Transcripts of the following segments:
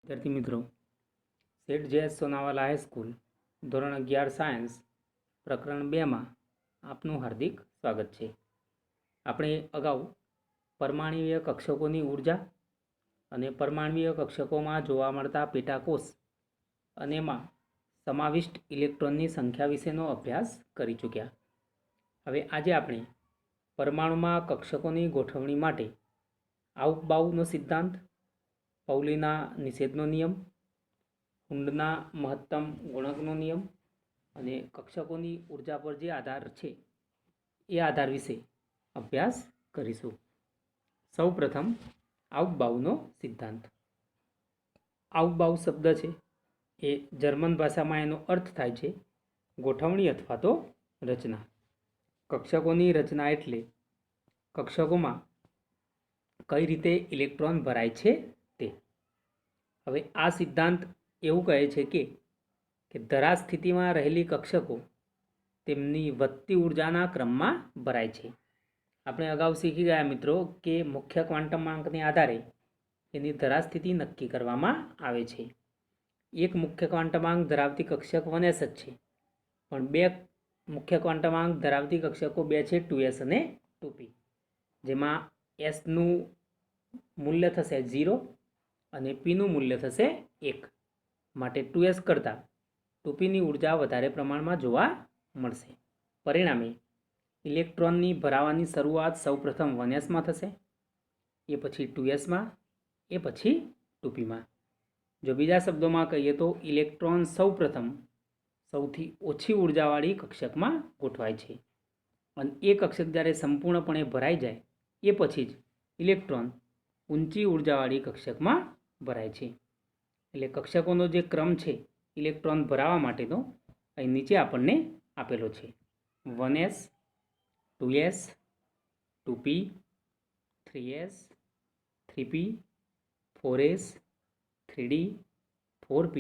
विद्यार्थी मित्रों, सेठ जे.एस. सोनावाला हाईस्कूल ધોરણ 11 સાયન્સ પ્રકરણ 2માં આપનું હાર્દિક સ્વાગત છે। આપણે અગાઉ પરમાણ્વીય કક્ષકોની ઉર્જા અને પરમાણ્વીય કક્ષકોમાં જોવા મળતા પેટાકોષ અને એમાં સમાવિષ્ટ ઇલેક્ટ્રોનની સંખ્યા વિશેનો અભ્યાસ કરી ચૂક્યા। હવે આજે આપણે પરમાણુમાં કક્ષકોની ગોઠવણી માટે આઉપ-બાઉનો સિદ્ધાંત, પૌલીના નિષેધનો નિયમ, હુન્ડના મહત્તમ ગુણકનો નિયમ અને કક્ષકોની ઉર્જા પર જે આધાર છે એ આધાર વિશે અભ્યાસ કરીશું। સૌપ્રથમ આઉપ-બાઉનો સિદ્ધાંત। આઉપ-બાઉ શબ્દ છે એ જર્મન ભાષામાં એનો અર્થ થાય છે ગોઠવણી અથવા તો રચના। કક્ષકોની રચના એટલે કક્ષકોમાં કઈ રીતે ઇલેક્ટ્રોન ભરાય છે તે। હવે આ સિદ્ધાંત એવું કહે છે કે ધરા સ્થિતિમાં રહેલી કક્ષકો તેમની વધતી ઉર્જાના ક્રમમાં ભરાય છે। આપણે અગાઉ શીખી ગયા મિત્રો કે મુખ્ય ક્વાન્ટમાંકને આધારે એની ધરા સ્થિતિ નક્કી કરવામાં આવે છે। એક મુખ્ય ક્વાન્ટમાંક ધરાવતી કક્ષક 1s જ છે, પણ બે મુખ્ય ક્વાન્ટમાંક ધરાવતી કક્ષકો બે છે 2s અને 2p, જેમાં sનું મૂલ્ય થશે 0 અને પીનું મૂલ્ય થશે 1, માટે 2s કરતાં 2pની ઉર્જા વધારે પ્રમાણમાં જોવા મળશે। પરિણામે ઇલેક્ટ્રોનની ભરાવાની શરૂઆત સૌપ્રથમ 1sમાં થશે, એ પછી 2sમાં, એ પછી 2pમાં। જો બીજા શબ્દોમાં કહીએ તો ઇલેક્ટ્રોન સૌપ્રથમ સૌથી ઓછી ઉર્જાવાળી કક્ષકમાં ગોઠવાય છે અને એ કક્ષક જ્યારે સંપૂર્ણપણે ભરાઈ જાય એ પછી જ ઇલેક્ટ્રોન ઊંચી ઉર્જાવાળી કક્ષકમાં ભરાય છે। એટલે કક્ષકોનો જે ક્રમ છે ઇલેક્ટ્રોન ભરાવા માટેનો અહીં નીચે આપણને આપેલો છે: 1s, 2s, 2p, 3s, 3p, 4s, 3d, 4p,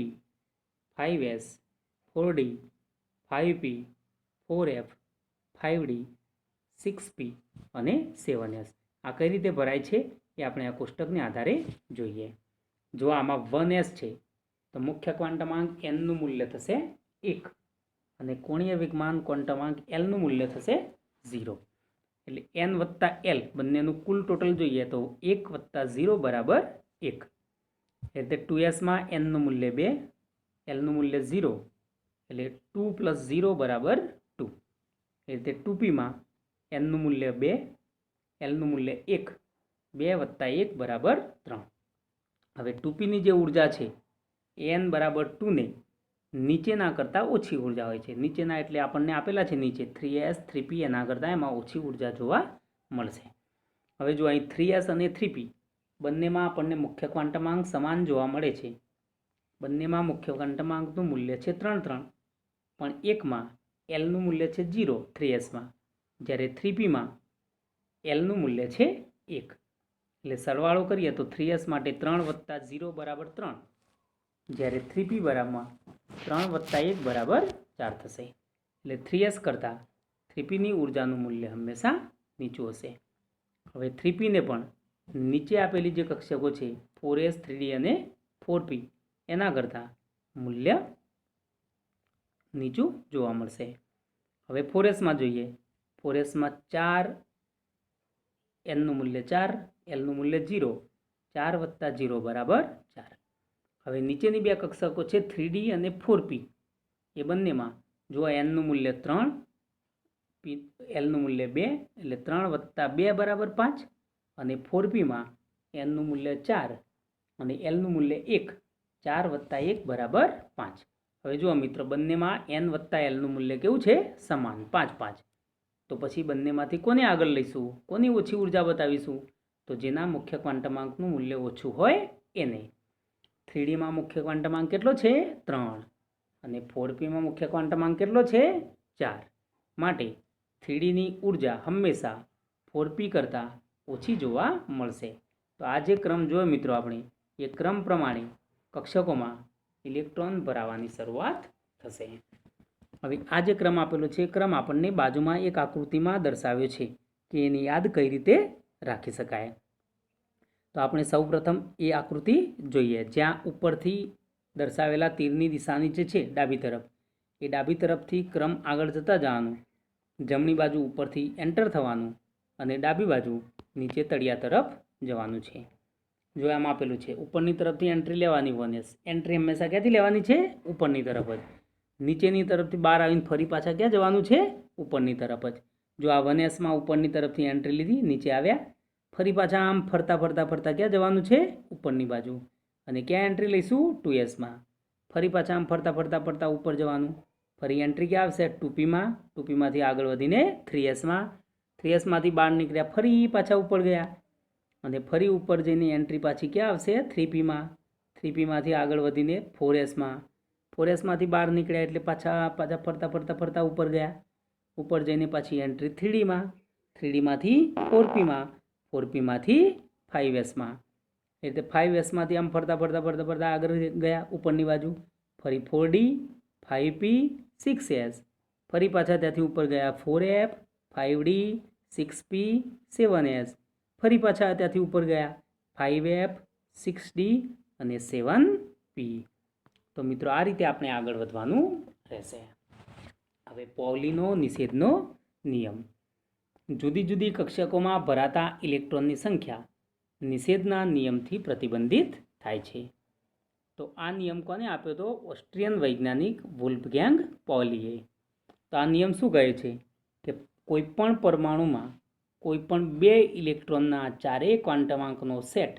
5s, 4d, 5p, 4f, 5d, 6p અને 7s। આ કઈ રીતે ભરાય છે એ આપણે આ કોષ્ટકને આધારે જોઈએ। જો આમાં 1s છે તો મુખ્ય ક્વાન્ટમાંક nનું મૂલ્ય થશે 1 અને કોણીય વેગમાન ક્વાન્ટમાંક lનું મૂલ્ય થશે 0। એટલે n વત્તા l બંનેનું કુલ ટોટલ જોઈએ તો 1 વત્તા 0 બરાબર 1। એટલે 2sમાં nનું મૂલ્ય 2, lનું મૂલ્ય 0, એટલે 2 પ્લસ 0 બરાબર 2। એટલે 2pમાં nનું મૂલ્ય 2, lનું મૂલ્ય 1, 2 વત્તા 1 બરાબર 3। હવે 2pની જે ઉર્જા છે n બરાબર 2ને નીચેના કરતાં ઓછી ઉર્જા હોય છે। નીચેના એટલે આપણને આપેલા છે નીચે 3s, 3p, એના કરતાં એમાં ઓછી ઉર્જા જોવા મળશે। હવે જો અહીં 3s અને 3p બંનેમાં આપણને મુખ્ય ક્વાન્ટમાંક સમાન જોવા મળે છે। બંનેમાં મુખ્ય ક્વાન્ટમાંકનું મૂલ્ય છે 3, 3, પણ એકમાં lનું મૂલ્ય છે 0 3sમાં, જ્યારે 3pમાં lનું મૂલ્ય છે 1। એટલે સરવાળો કરીએ તો 3s માટે 3 વત્તા 0 બરાબર 3, જ્યારે 3p બરાબર 3 વત્તા 1 બરાબર 4 થશે। એટલે 3s કરતાં 3pની ઉર્જાનું મૂલ્ય હંમેશા નીચું હશે। હવે 3pને પણ નીચે આપેલી જે કક્ષકો છે 4s, 3d અને 4p એના કરતાં મૂલ્ય નીચું જોવા મળશે। હવે 4sમાં જોઈએ, 4sમાં 4, nનું મૂલ્ય 4, lનું મૂલ્ય 0, 4 વત્તા 0 બરાબર 4। હવે નીચેની બે કક્ષકો છે 3d અને 4p, એ બંનેમાં જો nનું મૂલ્ય 3, lનું મૂલ્ય 2, એટલે 3 વત્તા 2 બરાબર 5, અને 4pમાં nનું મૂલ્ય 4 અને lનું મૂલ્ય 1, 4 વત્તા 1 બરાબર 5। હવે જુઓ મિત્રો, બંનેમાં n વત્તા lનું મૂલ્ય કેવું છે? સમાન, 5, 5। તો પછી બંનેમાંથી કોને આગળ લઈશું? કોની ઓછી ઉર્જા બતાવીશું? તો જેના મુખ્ય ક્વાન્ટમાંકનું મૂલ્ય ઓછું હોય એને। 3dમાં મુખ્ય ક્વાન્ટમાંક કેટલો છે? 3, અને 4pમાં મુખ્ય ક્વાન્ટમાંક કેટલો છે? 4, માટે 3dની ઉર્જા હંમેશા 4p કરતાં ઓછી જોવા મળશે। તો આ જે ક્રમ જોયો મિત્રો આપણે, એ ક્રમ પ્રમાણે કક્ષકોમાં ઇલેક્ટ્રોન ભરાવાની શરૂઆત થશે। હવે આ જે ક્રમ આપેલો છે એ ક્રમ આપણને બાજુમાં એક આકૃતિમાં દર્શાવ્યો છે કે એને યાદ કઈ રીતે રાખી શકાય। તો આપણે સૌપ્રથમ એ આકૃતિ જોઈએ, જ્યાં ઉપરથી દર્શાવેલા તીરની દિશાની જે છે ડાબી તરફ, એ ડાબી તરફથી ક્રમ આગળ જતા જવાનું, જમણી બાજુ ઉપરથી એન્ટર થવાનું અને ડાબી બાજુ નીચે તળિયા તરફ જવાનું છે. જો આમ આપેલું છે, ઉપરની તરફથી એન્ટ્રી લેવાની 1S. એન્ટ્રી હંમેશા ક્યાંથી લેવાની છે? ઉપરની તરફ જ. નીચેની તરફથી બહાર આવીને ફરી પાછા ક્યાં જવાનું છે? ઉપરની તરફ જ. જો આ 1Sમાં ઉપરની તરફથી એન્ટ્રી લીધી, નીચે આવ્યા, ફરી પાછા આમ ફરતા ફરતા ફરતા ક્યાં જવાનું છે? ઉપરની બાજુ. અને ક્યાં એન્ટ્રી લઈશું? 2Sમાં. ફરી પાછા આમ ફરતા ફરતા ફરતા ઉપર જવાનું, ફરી એન્ટ્રી ક્યાં આવશે? 2Pમાં. 2Pમાંથી આગળ વધીને 3Sમાં. 3Sમાંથી બહાર નીકળ્યા, ફરી પાછા ઉપર ગયા અને ફરી ઉપર જઈને એન્ટ્રી પાછી ક્યાં આવશે? 3Pમાં. 3Pમાંથી આગળ વધીને 4Sમાં. 4Sમાંથી બહાર નીકળ્યા એટલે પાછા ફરતા ફરતા ફરતા ઉપર ગયા, ઉપર જઈને પાછી એન્ટ્રી 3Dમાં. 3Dમાંથી 4Pમાં. 4Pમાંથી 5Sમાં. એટલે 5Sમાંથી આમ ફરતા ફરતા ફરતા ફરતા આગળ ગયા ઉપરની બાજુ, ફરી 4D, 5P, 6S. ફરી પાછા ત્યાંથી ઉપર ગયા 4F, 5D, 6P, 7S. ફરી પાછા ત્યાંથી ઉપર ગયા 5F, 6D અને 7P. તો મિત્રો આ રીતે આપણે આગળ વધવાનું રહેશે. હવે પોલીનો નિષેધનો નિયમ. જુદી જુદી કક્ષકોમાં ભરાતા ઇલેક્ટ્રોનની સંખ્યા નિષેધના નિયમથી પ્રતિબંધિત થાય છે. તો આ નિયમ કોને આપ્યો હતો? ઓસ્ટ્રિયન વૈજ્ઞાનિક વુલ્ફગેંગ પૌલીએ. તો આ નિયમ શું કહે છે કે કોઈપણ પરમાણુમાં કોઈપણ 2 ઇલેક્ટ્રોનના ચારેય ક્વોન્ટમાંકનો સેટ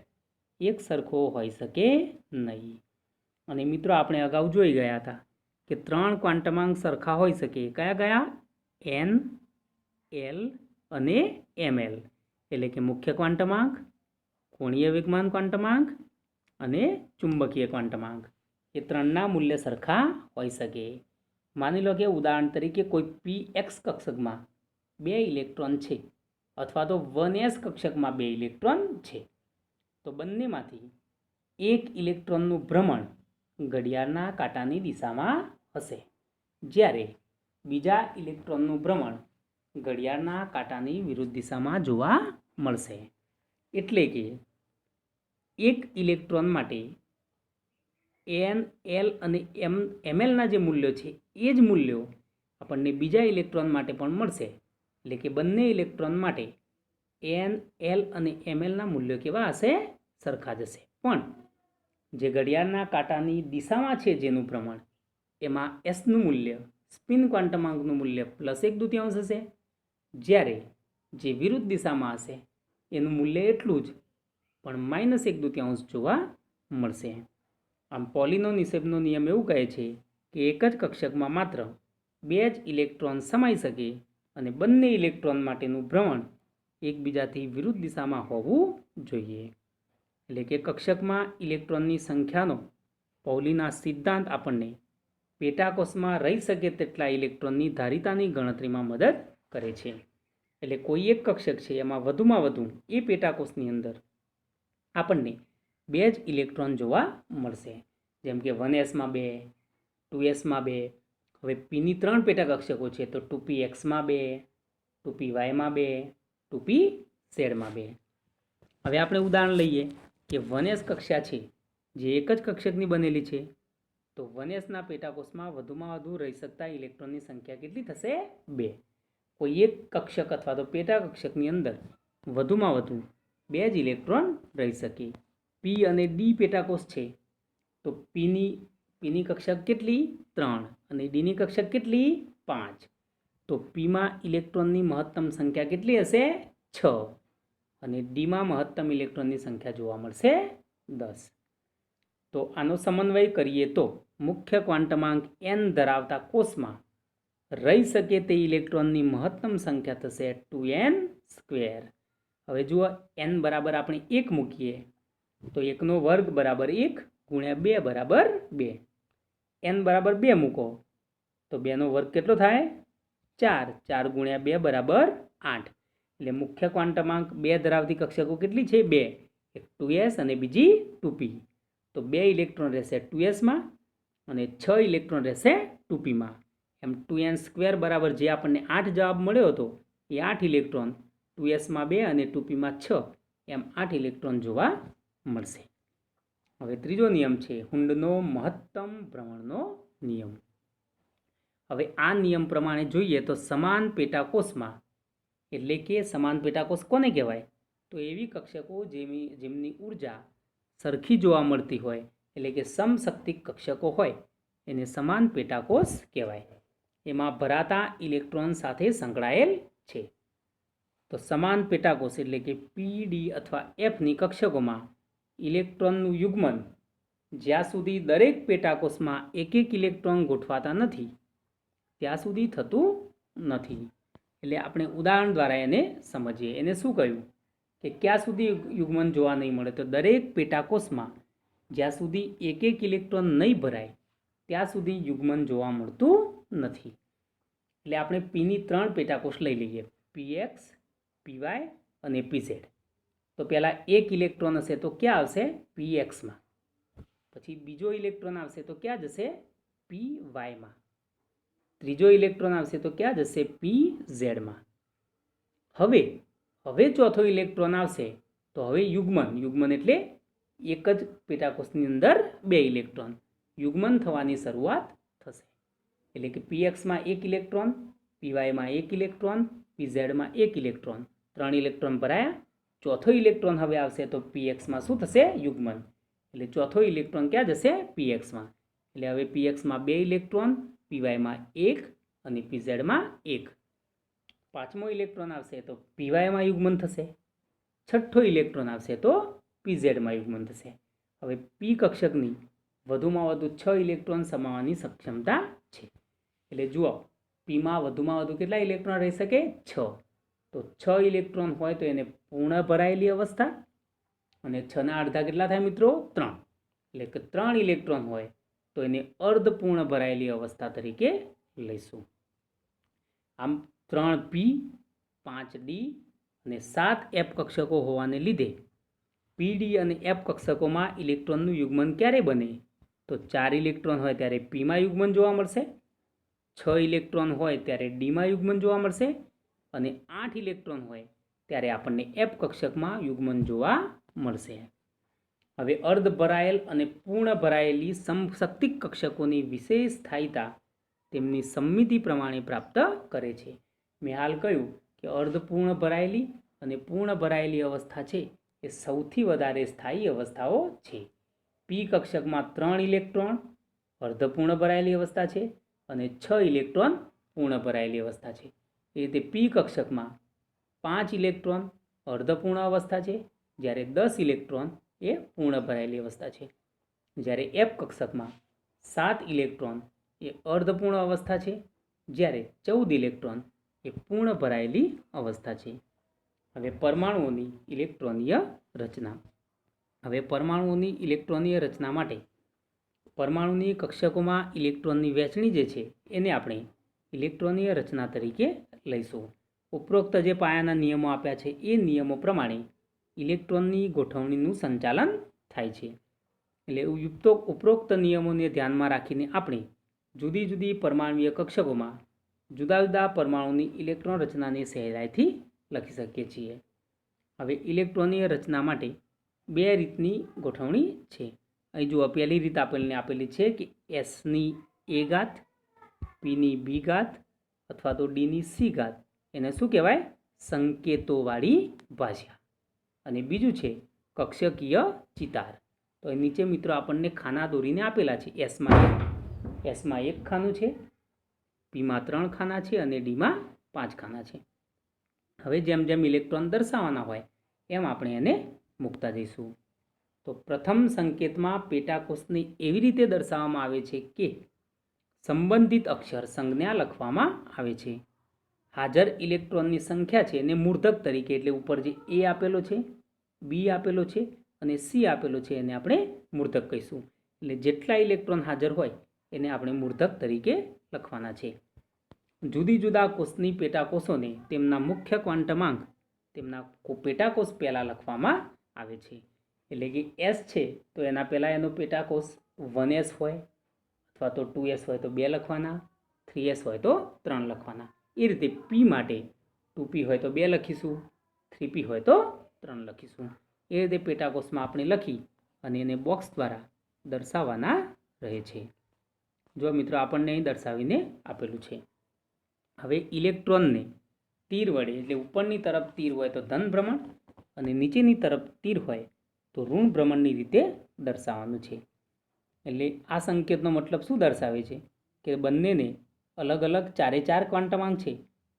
એક સરખો હોઈ શકે નહીં. અને મિત્રો આપણે અગાઉ જોઈ ગયા હતા કે 3 ક્વોન્ટમાંક સરખા હોઈ શકે. કયા? N, L અને ML. એટલે કે મુખ્ય ક્વોન્ટમાંક, કોણીય વેગમાન ક્વોન્ટમાંક અને ચુંબકીય ક્વોન્ટમાંક. એ 3ના મૂલ્ય સરખા હોઈ શકે. માની લો કે ઉદાહરણ તરીકે કોઈ px કક્ષકમાં 2 ઇલેક્ટ્રોન છે અથવા તો 1s કક્ષકમાં 2 ઇલેક્ટ્રોન છે. તો બંનેમાંથી એક ઇલેક્ટ્રોનનું ભ્રમણ ઘડિયાળના કાંટાની દિશામાં હશે, જ્યારે બીજા ઇલેક્ટ્રોનનું ભ્રમણ ઘડિયાળના કાંટાની વિરુદ્ધ દિશામાં જોવા મળશે. એટલે કે એક ઇલેક્ટ્રોન માટે N, L અને MLના જે મૂલ્યો છે એ જ મૂલ્યો આપણને બીજા ઇલેક્ટ્રોન માટે પણ મળશે. એટલે કે બંને ઇલેક્ટ્રોન માટે N, L અને MLના મૂલ્યો કેવા હશે? સરખા જ હશે. પણ જે ઘડિયાળના કાંટાની દિશામાં છે જેનું ભ્રમણ, એમાં Sનું મૂલ્ય, સ્પિન ક્વોન્ટમાંકનું મૂલ્ય +1/2 હશે, જ્યારે જે વિરુદ્ધ દિશામાં હશે એનું મૂલ્ય એટલું જ પણ -1/2 જોવા મળશે. આમ પોલીનો નિષેધનો નિયમ એવું કહે છે કે એક જ કક્ષકમાં માત્ર 2 જ ઇલેક્ટ્રોન સમાઈ શકે અને બંને ઇલેક્ટ્રોન માટેનું ભ્રમણ એકબીજાથી વિરુદ્ધ દિશામાં હોવું જોઈએ. એટલે કે કક્ષકમાં ઇલેક્ટ્રોનની સંખ્યાનો પૌલીના સિદ્ધાંત આપણને પેટાકોષમાં રહી શકે તેટલા ઇલેક્ટ્રોનની ધારિતાની ગણતરીમાં મદદ કરે છે. એટલે કોઈ એક કક્ષક છે એમાં વધુમાં વધુ એ પેટાકોષની અંદર આપણને 2 જ ઇલેક્ટ્રોન જોવા મળશે. જેમ કે 1Sમાં 2, 2Sમાં 2. હવે Pની 3 પેટાકક્ષકો છે, તો 2PXમાં 2, 2PYમાં 2, 2PZમાં 2. હવે આપણે ઉદાહરણ લઈએ કે 1S કક્ષા છે જે એક જ કક્ષકની બનેલી છે. તો 1Sના પેટાકોષમાં વધુમાં વધુ રહી શકતા ઇલેક્ટ્રોનની સંખ્યા કેટલી થશે? 2. કોઈ એક કક્ષક અથવા તો પેટાકક્ષકની અંદર વધુમાં વધુ 2 જ ઇલેક્ટ્રોન રહી શકે. P અને D પેટાકોષ છે, તો Pની કક્ષક કેટલી? 3 અને Dની કક્ષક કેટલી? 5. તો Pમાં ઇલેક્ટ્રોનની મહત્તમ સંખ્યા કેટલી હશે? 6 અને Dમાં મહત્તમ ઇલેક્ટ્રોનની સંખ્યા જોવા મળશે 10. તો આનો સમન્વય કરીએ તો મુખ્ય ક્વોન્ટમાંક N ધરાવતા કોષમાં રહી શકે તે ઇલેક્ટ્રોનની મહત્તમ સંખ્યા થશે 2n². હવે જુઓ, n બરાબર આપણે 1 મૂકીએ તો 1નો વર્ગ બરાબર 1 ગુણ્યા 2 બરાબર 2. n બરાબર 2 મૂકો તો 2નો વર્ગ કેટલો થાય? 4. 4 ગુણ્યા 2 બરાબર 8. એટલે મુખ્ય ક્વોન્ટમાંક 2 ધરાવતી કક્ષકો કેટલી છે? 2. એક 2s અને બીજી 2p. તો 2 ઇલેક્ટ્રોન રહેશે 2sમાં અને 6 ઇલેક્ટ્રોન રહેશે 2pમાં. એમ 2n² બરાબર જે આપણને 8 જવાબ મળ્યો હતો એ 8 ઇલેક્ટ્રોન 2sમાં 2 અને 2pમાં 6 એમ 8 ઇલેક્ટ્રોન જોવા મળશે. હવે ત્રીજો નિયમ છે હુન્ડનો મહત્તમ ભ્રમણનો નિયમ. હવે આ નિયમ પ્રમાણે જોઈએ તો સમાન પેટાકોષમાં, એટલે કે સમાન પેટાકોષ કોને કહેવાય? તો એવી કક્ષકો જેમની ઉર્જા સરખી જોવા મળતી હોય, એટલે કે સમશક્તિક કક્ષકો હોય, એને સમાન પેટાકોષ કહેવાય. એમાં ભરાતા ઇલેક્ટ્રોન સાથે સંકળાયેલ છે. તો સમાન પેટાકોષ એટલે કે પી, ડી અથવા એફની કક્ષકોમાં ઇલેક્ટ્રોનનું યુગ્મન જ્યાં સુધી દરેક પેટાકોષમાં એક એક ઇલેક્ટ્રોન ગોઠવાતા નથી ત્યાં સુધી થતું નથી. એટલે આપણે ઉદાહરણ દ્વારા એને સમજીએ. એને શું કહ્યું કે ક્યાં સુધી યુગ્મન જોવા નહીં મળે? તો દરેક પેટાકોષમાં જ્યાં સુધી એક એક ઇલેક્ટ્રોન નહીં ભરાય ત્યાં સુધી યુગ્મન જોવા મળતું નથી. એટલે આપણે પીની 3 પેટાકોષ લઈ લઈએ, પીએક્સ, પીવાય અને પીઝેડ. તો પહેલાં એક ઇલેક્ટ્રોન હશે તો ક્યાં આવશે? પીએક્સમાં. પછી બીજો ઇલેક્ટ્રોન આવશે તો ક્યાં જશે? પીવાયમાં. ત્રીજો ઇલેક્ટ્રોન આવશે તો ક્યાં જશે? પીઝેડમાં. હવે ચોથો ઇલેક્ટ્રોન આવશે તો હવે યુગ્મન એટલે એક જ પેટાકોષની અંદર 2 ઇલેક્ટ્રોન યુગ્મન થવાની શરૂઆત થશે. એટલે કે પીએક્સમાં 1 ઇલેક્ટ્રોન, પીવાયમાં 1 ઇલેક્ટ્રોન, પીઝેડમાં 1 ઇલેક્ટ્રોન, 3 ઇલેક્ટ્રોન ભરાયા. ચોથો ઇલેક્ટ્રોન હવે આવશે તો પીએક્સમાં શું થશે? યુગ્મન. એટલે ચોથો ઇલેક્ટ્રોન ક્યાં જશે? પીએક્સમાં. એટલે હવે પીએક્સમાં 2 ઇલેક્ટ્રોન, પીવાયમાં 1 અને પીઝેડમાં 1. પાંચમો ઇલેક્ટ્રોન આવશે તો પીવાયમાં યુગ્મન થશે. છઠ્ઠો ઇલેક્ટ્રોન આવશે તો પીઝેડમાં યુગ્મન થશે. હવે પી કક્ષકની વધુમાં વધુ 6 ઇલેક્ટ્રોન સમાવવાની સક્ષમતા છે. એટલે જુઓ, પીમાં વધુમાં વધુ કેટલા ઇલેક્ટ્રોન રહી શકે? 6. તો 6 ઇલેક્ટ્રોન હોય તો એને પૂર્ણ ભરાયેલી અવસ્થા, અને 6ના અડધા કેટલા થાય મિત્રો? 3. એટલે કે 3 ઇલેક્ટ્રોન હોય તો એને અર્ધપૂર્ણ ભરાયેલી અવસ્થા તરીકે લઈશું. આમ 3p, 5d અને 7f કક્ષકો હોવાને લીધે pd અને f કક્ષકોમાં ઇલેક્ટ્રોનનું યુગ્મન ક્યારે બને? તો 4 ઇલેક્ટ્રોન હોય ત્યારે પીમાં યુગ્મન જોવા મળશે, 6 ઇલેક્ટ્રોન હોય ત્યારે ડીમાં યુગ્મન જોવા મળશે, અને 8 ઇલેક્ટ્રોન હોય ત્યારે આપણને એફ કક્ષકમાં યુગ્મન જોવા મળશે. હવે અર્ધ ભરાયેલ અને પૂર્ણ ભરાયેલી સમશક્તિક કક્ષકોની વિશેષ સ્થાયીતા તેમની સમમિતિ પ્રમાણે પ્રાપ્ત કરે છે. મેં હાલ કહ્યું કે અર્ધપૂર્ણ ભરાયેલી અને પૂર્ણ ભરાયેલી અવસ્થા છે એ સૌથી વધારે સ્થાયી અવસ્થાઓ છે. પી કક્ષકમાં 3 ઇલેક્ટ્રોન અર્ધપૂર્ણ ભરાયેલી અવસ્થા છે અને 6 ઇલેક્ટ્રોન પૂર્ણ ભરાયેલી અવસ્થા છે. એ રીતે પી કક્ષકમાં 5 ઇલેક્ટ્રોન અર્ધપૂર્ણ અવસ્થા છે, જ્યારે 10 ઇલેક્ટ્રોન એ પૂર્ણ ભરાયેલી અવસ્થા છે. જ્યારે એફ કક્ષકમાં 7 ઇલેક્ટ્રોન એ અર્ધપૂર્ણ અવસ્થા છે, જ્યારે 14 ઇલેક્ટ્રોન એ પૂર્ણ ભરાયેલી અવસ્થા છે. હવે પરમાણુઓની ઇલેક્ટ્રોનીય રચના. હવે પરમાણુઓની ઇલેક્ટ્રોનીય રચના માટે પરમાણુની કક્ષકોમાં ઇલેક્ટ્રોનની વહેંચણી જે છે એને આપણે ઇલેક્ટ્રોનીય રચના તરીકે લઈશું. ઉપરોક્ત જે પાયાના નિયમો આપ્યા છે એ નિયમો પ્રમાણે ઇલેક્ટ્રોનની ગોઠવણીનું સંચાલન થાય છે. એટલે ઉપરોક્ત નિયમોને ધ્યાનમાં રાખીને આપણે જુદી જુદી પરમાણુય કક્ષકોમાં જુદા જુદા પરમાણુની ઇલેક્ટ્રોન રચનાને સહેલાઈથી લખી શકીએ છીએ. હવે ઇલેક્ટ્રોનીય રચના માટે 2 રીતની ગોઠવણી છે. અહીં જુઓ, પહેલી રીત આપેલી છે કે એસની એ ઘાત, પીની બી ઘાત અથવા તો ડીની સી ઘાત, એને શું કહેવાય? સંકેતોવાળી ભાષા. અને બીજું છે કક્ષકીય ચિતાર. તો એ નીચે મિત્રો આપણને ખાના દોરીને આપેલા છે. એસમાં 1 ખાનું છે, પીમાં 3 ખાના છે અને ડીમાં 5 ખાના છે. હવે જેમ જેમ ઇલેક્ટ્રોન દર્શાવવાના હોય એમ આપણે એને મૂકતા જઈશું. તો પ્રથમ સંકેતમાં પેટાકોષને એવી રીતે દર્શાવવામાં આવે છે કે સંબંધિત અક્ષર સંજ્ઞા લખવામાં આવે છે. હાજર ઇલેક્ટ્રોનની સંખ્યા છે એને મૂર્ધક તરીકે, એટલે ઉપર જે એ આપેલો છે, બી આપેલો છે અને સી આપેલો છે એને આપણે મૂર્ધક કહીશું. એટલે જેટલા ઇલેક્ટ્રોન હાજર હોય એને આપણે મૂર્ધક તરીકે લખવાના છે. જુદી જુદા કોષની પેટાકોષોને તેમના મુખ્ય ક્વોન્ટમાંક તેમના પેટાકોષ પહેલાં લખવામાં આવે છે. એટલે કે એસ છે તો એના પહેલાં એનો પેટાકોષ 1s હોય અથવા તો 2s હોય તો 2 લખવાના, 3s હોય તો 3 લખવાના. એ રીતે પી માટે 2p હોય તો 2 લખીશું, 3p હોય તો 3 લખીશું। એ રીતે પેટાકોષમાં આપણે લખી અને એને બોક્સ દ્વારા દર્શાવવાના રહે છે। જો મિત્રો આપણને અહીં દર્શાવીને આપેલું છે। હવે ઇલેક્ટ્રોનને તીર વડે, એટલે ઉપરની તરફ તીર હોય તો ધન ભ્રમણ અને નીચેની તરફ તીર હોય તો ઋણ ભ્રમણની રીતે દર્શાવવાનું છે। એટલે આ સંકેતનો મતલબ શું દર્શાવે છે કે બંનેને અલગ અલગ 4 ક્વોન્ટમાંક છે,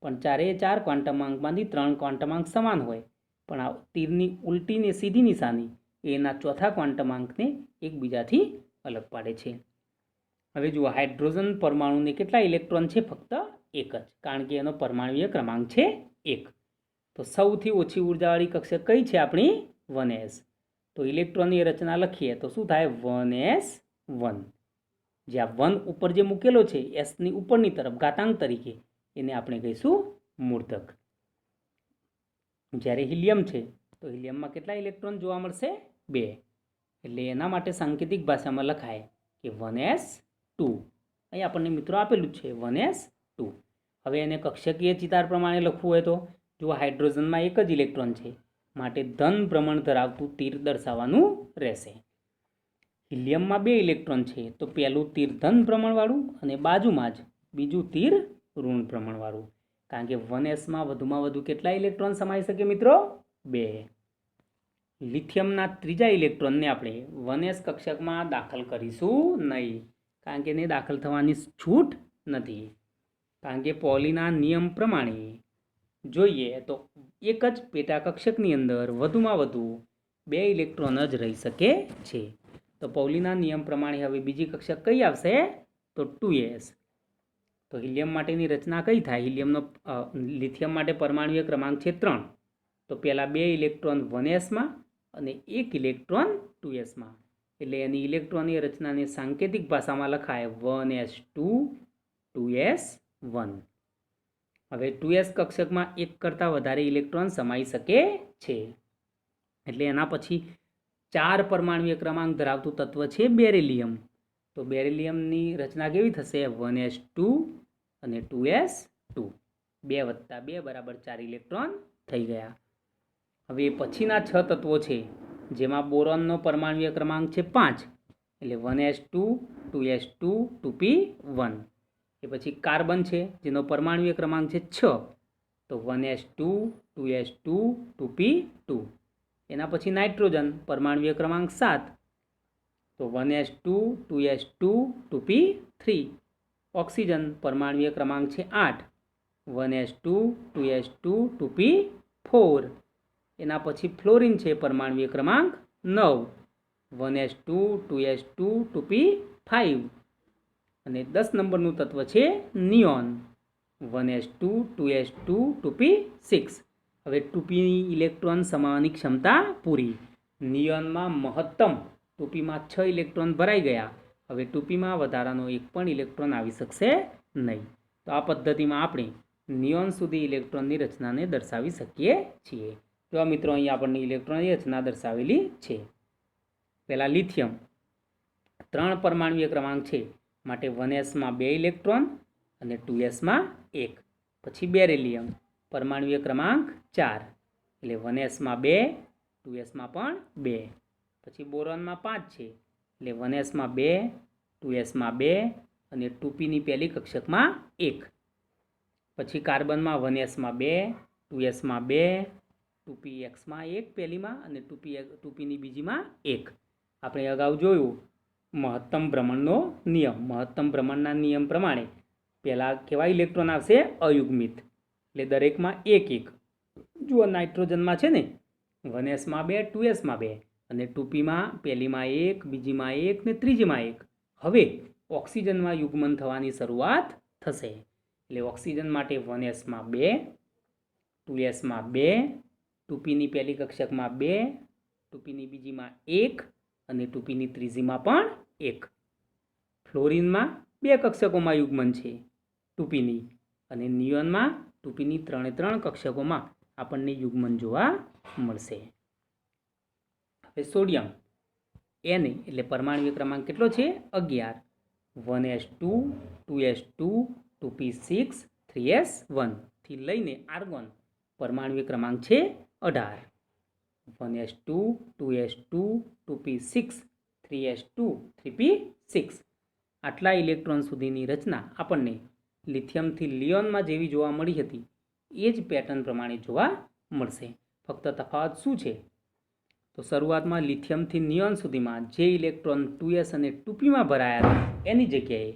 પણ 4 ક્વોન્ટમાંકમાંથી 3 ક્વોન્ટમાંક સમાન હોય, પણ આ તીરની ઉલટી ને સીધી નિશાની એના ચોથા ક્વોન્ટમાંકને એકબીજાથી અલગ પાડે છે। હવે જુઓ, હાઇડ્રોજન પરમાણુને કેટલા ઇલેક્ટ્રોન છે? ફક્ત 1 જ, કારણ કે એનો પરમાણુય ક્રમાંક છે 1। તો સૌથી ઓછી ઉર્જાવાળી કક્ષક કઈ છે આપણી? 1s। તો ઇલેક્ટ્રોનની રચના લખીએ તો શું થાય? 1s1। જ્યાં 1 ઉપર જે મૂકેલો છે એસની ઉપરની તરફ ઘાતાંક તરીકે, એને આપણે કહીશું મૂર્ધક। જ્યારે હિલિયમ છે તો હિલિયમમાં કેટલા ઇલેક્ટ્રોન જોવા મળશે? 2। એટલે એના માટે સાંકેતિક ભાષામાં લખાય કે 1s2। અહીં આપણને મિત્રો આપેલું છે 1s2। હવે એને કક્ષકીય ચિતાર પ્રમાણે લખવું હોય તો જો હાઇડ્રોજનમાં 1 જ ઇલેક્ટ્રોન છે, માટે ધન ભ્રમણ ધરાવતું તીર દર્શાવવાનું રહેશે। હિલિયમમાં 2 ઇલેક્ટ્રોન છે તો પહેલું તીર ધન ભ્રમણવાળું અને બાજુમાં જ બીજું તીર ઋણ ભ્રમણવાળું, કારણ કે 1sમાં વધુમાં વધુ કેટલા ઇલેક્ટ્રોન સમાઈ શકે મિત્રો? 2। લિથિયમના ત્રીજા ઇલેક્ટ્રોનને આપણે 1s કક્ષકમાં દાખલ કરીશું નહીં, કારણ કે એને દાખલ થવાની છૂટ નથી, કારણ કે પોલીના નિયમ પ્રમાણે જોઈએ તો એક જ પેટા કક્ષકની અંદર વધુમાં વધુ 2 ઇલેક્ટ્રોન જ રહી શકે છે। તો પૌલીના નિયમ પ્રમાણે હવે બીજી કક્ષક કઈ આવશે? તો 2s। તો હિલિયમ માટેની રચના કઈ થાય? લિથિયમ માટે પરમાણુય ક્રમાંક છે 3, તો પહેલા 2 ઇલેક્ટ્રોન 1sમાં અને 1 ઇલેક્ટ્રોન 2sમાં, એટલે એની ઇલેક્ટ્રોનની રચનાને સાંકેતિક ભાષામાં લખાય 1s2 2s1। હવે 2s કક્ષકમાં 1 કરતાં વધારે ઇલેક્ટ્રોન સમાઈ શકે છે, એટલે એના પછી 4 પરમાણુય ક્રમાંક ધરાવતું તત્વ છે બેરિલિયમ। તો બેરિલિયમની રચના કેવી થશે? 1s2 અને 2s2, 2 + 2 = 4 ઇલેક્ટ્રોન થઈ ગયા। હવે પછીના 6 તત્વો છે જેમાં બોરોનનો પરમાણુય ક્રમાંક છે 5, એટલે 1s2 2s2 2p1। એ પછી કાર્બન છે જેનો પરમાણુય ક્રમાંક છે 6, તો 1s2 2s2 2p2। એના પછી નાઇટ્રોજન પરમાણુય ક્રમાંક 7, તો 1s2 2s2 2p3। ઓક્સિજન પરમાણુય ક્રમાંક છે 8, 1s2 2s2 2p4। એના પછી ફ્લોરિન છે પરમાણુય ક્રમાંક 9, 1s2 2s2 2p5। અને 10 નંબરનું તત્વ છે નિયોન, 1s2 2s2 2p6। હવે 2pની ઇલેક્ટ્રોન સમાવવાની ક્ષમતા પૂરી। નિયોનમાં મહત્તમ 2pમાં 6 ઇલેક્ટ્રોન ભરાઈ ગયા, હવે 2pમાં વધારાનો એક પણ ઇલેક્ટ્રોન આવી શકશે નહીં। તો આ પદ્ધતિમાં આપણે નિયોન સુધી ઇલેક્ટ્રોનની રચનાને દર્શાવી શકીએ છીએ। તો આ મિત્રો અહીં આપણને ઇલેક્ટ્રોનની રચના દર્શાવેલી છે। પહેલાં લિથિયમ 3 પરમાણુય ક્રમાંક છે, માટે 1sમાં 2 ઇલેક્ટ્રોન અને 2sમાં 1। પછી બેરિલિયમ પરમાણુય ક્રમાંક 4, એટલે 1sમાં 2 2sમાં પણ 2। પછી બોરોનમાં 5 છે, એટલે 1sમાં 2 2sમાં 2 અને 2pની પહેલી કક્ષકમાં 1। પછી કાર્બનમાં 1sમાં 2 2sમાં 2 2pxમાં 1 પહેલીમાં અને 2pની બીજીમાં 1। આપણે અગાઉ જોયું મહત્તમ ભ્રમણનો નિયમ, મહત્તમ ભ્રમણના નિયમ પ્રમાણે પહેલાં કેવા ઇલેક્ટ્રોન આવશે? અયુગ્મિત, એટલે દરેકમાં 1 1। જુઓ નાઇટ્રોજનમાં છે ને 1sમાં 2 2sમાં 2 અને 2pમાં પહેલીમાં 1 બીજીમાં 1 ને ત્રીજીમાં 1। હવે ઓક્સિજનમાં યુગ્મન થવાની શરૂઆત થશે, એટલે ઓક્સિજન માટે 1sમાં 2 2sમાં 2 2pની પહેલી કક્ષકમાં 2 2pની બીજીમાં 1 અને 2pની ત્રીજીમાં પણ 1। ફ્લોરિનમાં 2 કક્ષકોમાં યુગ્મન છે 2pની, અને નિયોનમાં 2pની 3 કક્ષકોમાં આપણને યુગ્મન જોવા મળશે। હવે સોડિયમ Na એટલે પરમાણુય ક્રમાંક કેટલો છે? 11, 1s2 2s2 2p6 3s1 થી લઈને આર્ગોન પરમાણુય ક્રમાંક છે 18। 1s2 2s2 2p6 3s2 3p6 આટલા ઇલેક્ટ્રોન સુધીની રચના આપણને લિથિયમથી લિયોનમાં જેવી જોવા મળી હતી એ જ પેટર્ન પ્રમાણે જોવા મળશે. ફક્ત તફાવત શું છે? તો શરૂઆતમાં લિથિયમથી નિયોન સુધીમાં જે ઇલેક્ટ્રોન 2s અને 2pમાં ભરાયા હતા એની જગ્યાએ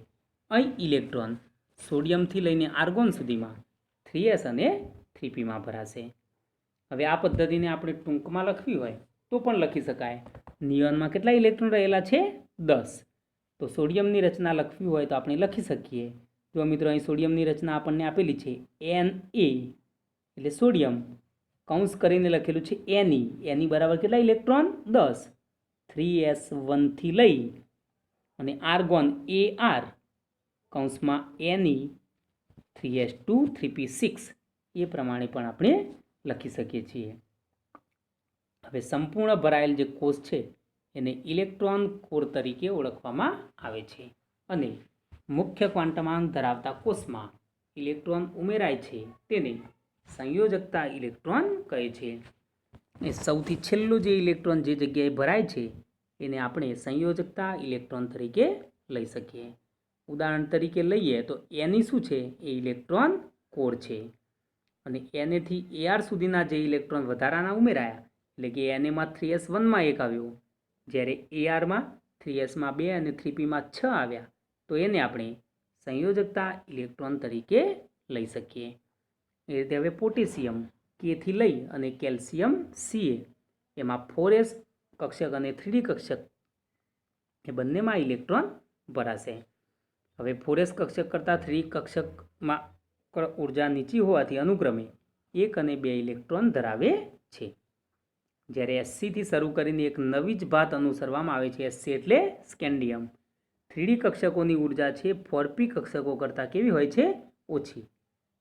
અહીં ઇલેક્ટ્રોન સોડિયમથી લઈને આર્ગોન સુધીમાં 3s અને 3pમાં ભરાશે. હવે આ પદ્ધતિને આપણે ટૂંકમાં લખવી હોય તો પણ લખી શકાય. નિયોનમાં કેટલા ઇલેક્ટ્રોન રહેલા છે? 10. તો સોડિયમની રચના લખવી હોય તો આપણે લખી શકીએ. જો મિત્રો અહીં સોડિયમની રચના આપણને આપેલી છે Na એટલે સોડિયમ, કૌંસ કરીને લખેલું છે એની બરાબર કેટલા ઇલેક્ટ્રોન? 10. 3s1 થી લઈ અને આર્ગોન Ar કૌંસમાં Ne 3s2 3p6 એ પ્રમાણે પણ આપણે લખી શકીએ છીએ. હવે સંપૂર્ણ ભરાયેલ જે કોષ છે એને ઇલેક્ટ્રોન કોર તરીકે ઓળખવામાં આવે છે અને મુખ્ય ક્વોન્ટમાંક ધરાવતા કોષમાં ઇલેક્ટ્રોન ઉમેરાય છે તેને સંયોજકતા ઇલેક્ટ્રોન કહે છે. એ સૌથી છેલ્લું જે ઇલેક્ટ્રોન જે જગ્યાએ ભરાય છે એને આપણે સંયોજકતા ઇલેક્ટ્રોન તરીકે લઈ શકીએ. ઉદાહરણ તરીકે લઈએ તો એની શું છે? એ ઇલેક્ટ્રોન કોર છે અને Na થી Ar સુધીના જે ઇલેક્ટ્રોન વધારાના ઉમેરાયા એટલે કે Naમાં 3s1માં 1 આવ્યો, જ્યારે Arમાં 3sમાં 2 અને 3pમાં 6 આવ્યા તો એને આપણે સંયોજકતા ઇલેક્ટ્રોન તરીકે લઈ શકીએ. એ રીતે હવે પોટેશિયમ K થી લઈ અને કેલ્શિયમ Ca એમાં 4s કક્ષક અને 3d કક્ષક એ બંનેમાં ઇલેક્ટ્રોન ભરાશે. હવે 4s કક્ષક કરતાં 3 કક્ષકમાં ઉર્જા નીચી હોવાથી અનુક્રમે 1 અને 2 ઇલેક્ટ્રોન ધરાવે છે. જ્યારે Sc થી શરૂ કરીને એક નવી જ ભાત અનુસરવામાં આવે છે. Sc એટલે સ્કેન્ડિયમ. 3d કક્ષકોની ઉર્જા છે 4p કક્ષકો કરતાં કેવી હોય છે? ઓછી.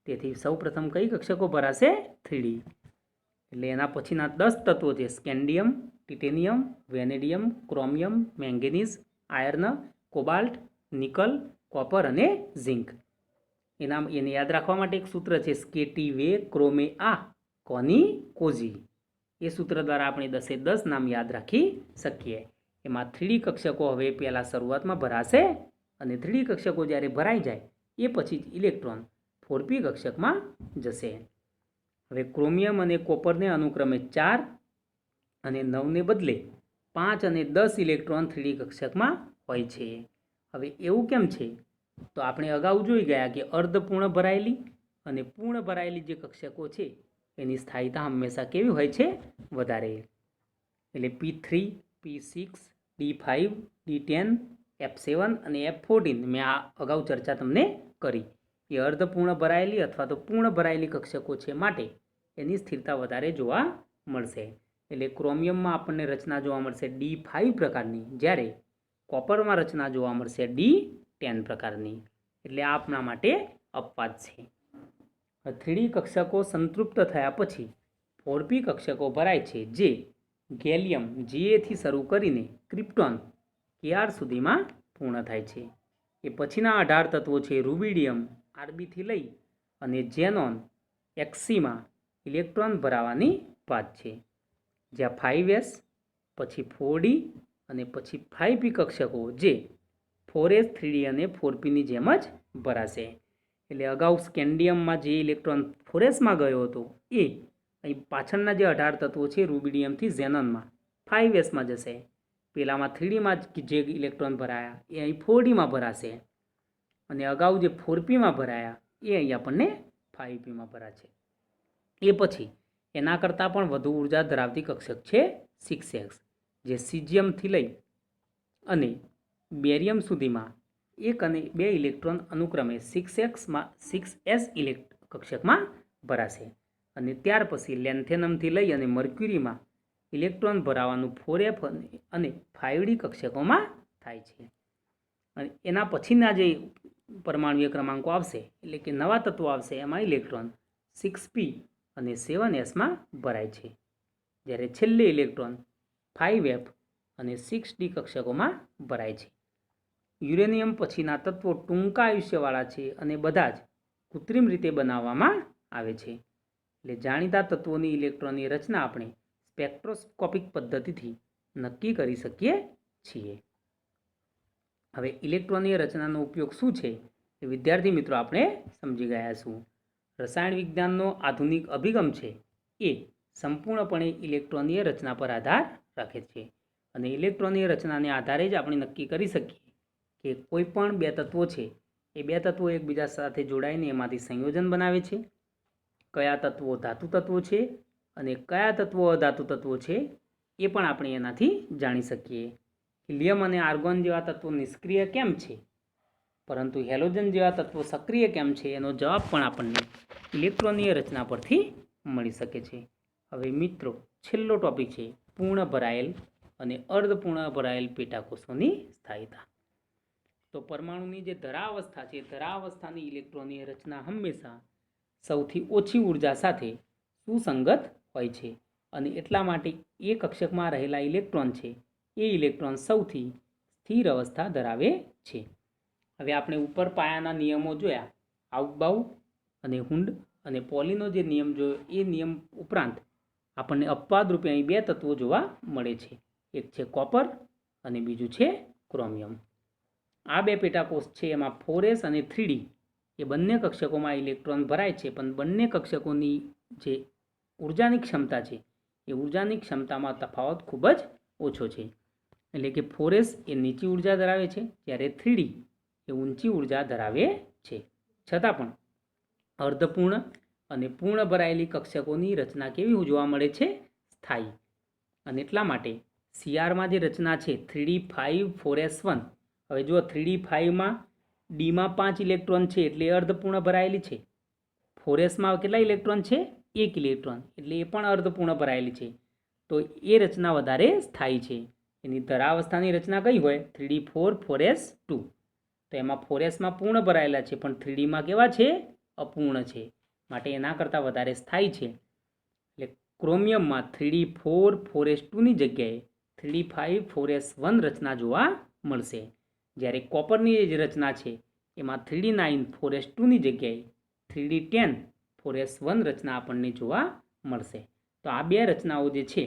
તેથી સૌપ્રથમ કઈ કક્ષકો ભરાશે? 3d. એટલે એના પછીના 10 તત્વો છે scandium, titanium, vanadium, chromium, manganese, iron, cobalt, nickel, copper અને ઝિંક. એને યાદ રાખવા માટે એક સૂત્ર છે સ્કેટી વે ક્રોમે આ કોની કોઝી. એ સૂત્ર દ્વારા આપણે 10 નામ યાદ રાખી શકીએ. એમાં 3d કક્ષકો હવે પહેલાં શરૂઆતમાં ભરાશે અને 3d કક્ષકો જ્યારે ભરાઈ જાય એ પછી જ ઇલેક્ટ્રોન 4p કક્ષકમાં જશે. હવે ક્રોમિયમ અને કોપરને અનુક્રમે 4 અને 9ને બદલે 5 અને 10 ઇલેક્ટ્રોન 3d કક્ષકમાં હોય છે. હવે એવું કેમ છે? તો આપણે અગાઉ જોઈ ગયા કે અર્ધપૂર્ણ ભરાયેલી અને પૂર્ણ ભરાયેલી જે કક્ષકો છે એની સ્થાયીતા હંમેશા કેવી હોય છે? વધારે. એટલે p3 p6 d5 d10 f7 અને f14 મેં આ અગાઉ ચર્ચા તમને કરી. એ અર્ધપૂર્ણ ભરાયેલી અથવા તો પૂર્ણ ભરાયેલી કક્ષકો છે માટે એની સ્થિરતા વધારે જોવા મળશે. એટલે ક્રોમિયમમાં આપણને રચના જોવા મળશે D5 પ્રકારની, જ્યારે કોપરમાં રચના જોવા મળશે D10 પ્રકારની. એટલે આ આપણા માટે અપવાદ છે. 3D કક્ષકો સંતૃપ્ત થયા પછી 4p કક્ષકો ભરાય છે જે ગેલિયમ Ga થી શરૂ કરીને ક્રિપ્ટોન Kr સુધીમાં પૂર્ણ થાય છે. એ પછીના 18 તત્વો છે રૂબિડિયમ Rb થી લઈ અને ઝેનોન Xcમાં ઇલેક્ટ્રોન ભરાવાની વાત છે, જ્યાં 5s પછી 4d અને પછી 5p કક્ષકો જે 4s 3d અને 4pની જેમ જ ભરાશે. એટલે અગાઉ સ્કેન્ડિયમમાં જે ઇલેક્ટ્રોન 4sમાં ગયો હતો એ અહીં પાછળના જે 18 તત્વો છે રૂબિડિયમથી ઝેનોનમાં 5sમાં જશે. પહેલામાં 3dમાં જે ઇલેક્ટ્રોન ભરાયા એ અહીં 4dમાં ભરાશે અને અગાઉ જે 4pમાં ભરાયા એ અહીં આપણને 5pમાં ભરાશે. એ પછી એના કરતાં પણ વધુ ઉર્જા ધરાવતી કક્ષક છે 6s, જે સિઝિયમથી લઈ અને બેરિયમ સુધીમાં 1 અને 2 ઇલેક્ટ્રોન અનુક્રમે 6s કક્ષકમાં ભરાશે. અને ત્યાર પછી લેન્થેનમથી લઈ અને મર્ક્યુરીમાં ઇલેક્ટ્રોન ભરાવાનું 4f અને 5d કક્ષકોમાં થાય છે. અને એના પછીના જે પરમાણુય ક્રમાંકો આવશે એટલે કે નવા તત્વો આવશે એમાં ઇલેક્ટ્રોન 6p અને 7sમાં ભરાય છે, જ્યારે છેલ્લે ઇલેક્ટ્રોન 5f અને 6d કક્ષકોમાં ભરાય છે. યુરેનિયમ પછીના તત્વો ટૂંકા આયુષ્યવાળા છે અને બધા જ કૃત્રિમ રીતે બનાવવામાં આવે છે. એટલે જાણીતા તત્વોની ઇલેક્ટ્રોનની રચના આપણે સ્પેક્ટ્રોસ્કોપિક પદ્ધતિથી નક્કી કરી શકીએ છીએ. હવે ઇલેક્ટ્રોનની રચનાનો ઉપયોગ શું છે એ વિદ્યાર્થી મિત્રો આપણે સમજી ગયા છું. રસાયણ વિજ્ઞાનનો આધુનિક અભિગમ છે એ સંપૂર્ણપણે ઇલેક્ટ્રોનીય રચના પર આધાર રાખે છે અને ઇલેક્ટ્રોનીય રચનાને આધારે જ આપણે નક્કી કરી શકીએ કે કોઈ પણ બે તત્વો છે એ બે તત્વો એકબીજા સાથે જોડાઈને એમાંથી સંયોજન બનાવે છે, કયા તત્વો ધાતુ તત્વો છે અને કયા તત્વો અધાતુ તત્વો છે એ પણ આપણે એનાથી જાણી શકીએ. હિલિયમ અને આર્ગોન જેવા તત્વો નિષ્ક્રિય કેમ છે પરંતુ હેલોજન જેવા તત્વો સક્રિય કેમ છે એનો જવાબ પણ આપણને ઇલેક્ટ્રોનીય રચના પરથી મળી શકે છે. હવે મિત્રો છેલ્લો ટોપિક છે પૂર્ણ ભરાયેલ અને અર્ધપૂર્ણ ભરાયેલ પેટાકોષોની સ્થાયીતા. તો પરમાણુની જે ધરાવસ્થા છે, ધરાવસ્થાની ઇલેક્ટ્રોનીય રચના હંમેશા સૌથી ઓછી ઉર્જા સાથે સુસંગત હોય છે અને એટલા માટે એ કક્ષકમાં રહેલા ઇલેક્ટ્રોન છે એ ઇલેક્ટ્રોન સૌથી સ્થિર અવસ્થા ધરાવે છે. હવે આપણે ઉપર પાયાના નિયમો જોયા, આઉટબાઉ અને હુન્ડ અને પોલીનો જે નિયમ જોયો એ નિયમ ઉપરાંત આપણને અપવાદ રૂપે અહીં બે તત્વો જોવા મળે છે. એક છે કોપર અને બીજું છે ક્રોમિયમ. આ બે પેટાકોષ છે એમાં 4s અને 3d એ બંને કક્ષકોમાં ઇલેક્ટ્રોન ભરાય છે, પણ બંને કક્ષકોની જે ઉર્જાની ક્ષમતા છે એ ઉર્જાની ક્ષમતામાં તફાવત ખૂબ જ ઓછો છે. એટલે કે 4s એ નીચી ઉર્જા ધરાવે છે જ્યારે 3d એ ઊંચી ઉર્જા ધરાવે છે. છતાં પણ અર્ધપૂર્ણ અને પૂર્ણ ભરાયેલી કક્ષકોની રચના કેવી જોવા મળે છે? સ્થાયી. અને એટલા માટે સીઆરમાં જે રચના છે 3d5 4s1, હવે જો 3d5માં ડીમાં 5 ઇલેક્ટ્રોન છે એટલે અર્ધપૂર્ણ ભરાયેલી છે. 4sમાં કેટલા ઇલેક્ટ્રોન છે? 1 ઇલેક્ટ્રોન, એટલે એ પણ અર્ધપૂર્ણ ભરાયેલી છે. તો એ રચના વધારે સ્થાયી છે. એની ધરાવસ્થાની રચના કઈ હોય? 3d4 4s2. તો એમાં 4sમાં પૂર્ણ ભરાયેલા છે પણ 3dમાં કેવા છે? અપૂર્ણ છે, માટે એના કરતાં વધારે સ્થાયી છે. એટલે ક્રોમિયમમાં 3d4 4s2ની જગ્યાએ 3d5 4s1 રચના જોવા મળશે. જ્યારે કોપરની જે રચના છે એમાં 3d9 4s2ની જગ્યાએ 3d10 4s1 રચના આપણને જોવા મળશે. તો આ બે રચનાઓ જે છે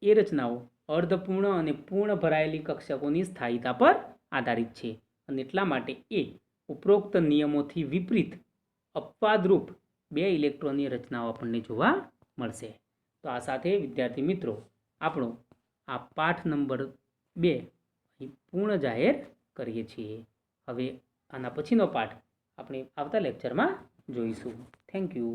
એ રચનાઓ અર્ધપૂર્ણ અને પૂર્ણ ભરાયેલી કક્ષકોની સ્થાયીતા પર આધારિત છે અને એટલા માટે એ ઉપરોક્ત નિયમોથી વિપરીત અપવાદરૂપ બે ઇલેક્ટ્રોનની રચનાઓ આપણને જોવા મળશે. તો આ સાથે વિદ્યાર્થી મિત્રો આપણો આ પાઠ નંબર 2 પૂર્ણ જાહેર કરીએ છીએ. હવે આના પછીનો પાઠ આપણે આવતા લેક્ચરમાં જોઈશું. Thank you.